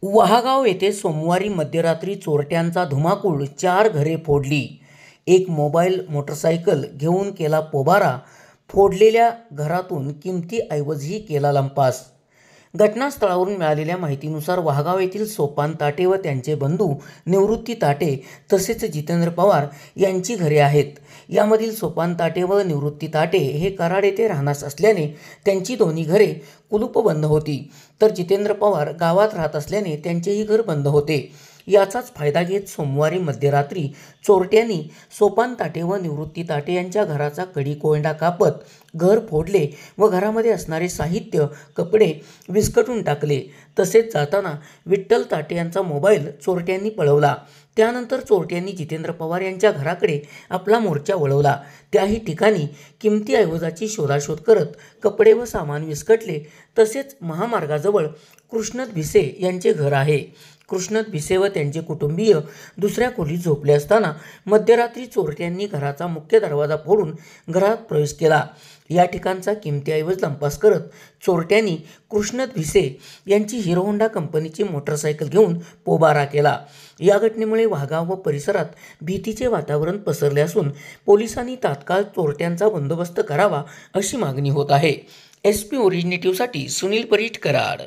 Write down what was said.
वहागाव येथे सोमवारी मध्यरात्री चोरट्यांचा धुमाकूळ, 4 घरे फोडली. एक मोबाईल मोटरसायकल घेऊन केला पोबारा, फोडलेल्या घरातून किमती ऐवजही केला लंपास. घटनास्थळावरून मिळालेल्या माहितीनुसार वहागाव येथील सोपान ताटे व त्यांचे बंधू निवृत्ती ताटे तसेच जितेंद्र पवार यांची घरे आहेत. यामधील सोपान ताटे व निवृत्ती ताटे हे कराड येथे राहणास असल्याने त्यांची दोन्ही घरे कुलूपबंद होती, तर जितेंद्र पवार गावात राहत असल्याने त्यांचेही घर बंद होते. याचाच फायदा घेत सोमवारी मध्यरात्री चोरट्यांनी सोपान ताटे व निवृत्ती ताटे यांच्या घराचा कडी कोयंडा कापत घर फोडले व घरामध्ये असणारे साहित्य, कपडे विस्कटून टाकले. तसेच जाताना विठ्ठल ताटे यांचा मोबाईल चोरट्यांनी पळवला. त्यानंतर चोरट्यांनी जितेंद्र पवार यांच्या घराकडे आपला मोर्चा वळवला. त्याही ठिकाणी किमती ऐवजाची शोधाशोध करत कपडे व सामान विस्कटले. तसेच महामार्गाजवळ कृष्णद भिसे यांचे घर आहे. कृष्णद भिसे व त्यांचे कुटुंबीय दुसऱ्या खोलीत झोपले असताना मध्यरात्री चोरट्यांनी घराचा मुख्य दरवाजा फोडून घरात प्रवेश केला. या ठिकाणचा किमती ऐवज लंपास करत चोरट्यांनी कृष्णद भिसे यांची हिरो होंडा कंपनीची मोटरसायकल घेऊन पोबारा केला. या घटनेमुळे वहागाव व परिसरात भीतीचे वातावरण पसरले असून पोलिसांनी तात्काळ चोरट्यांचा बंदोबस्त करावा अशी मागणी होत आहे. SP ओरिजिनेटिव्हसाठी सुनील परीट, कराड.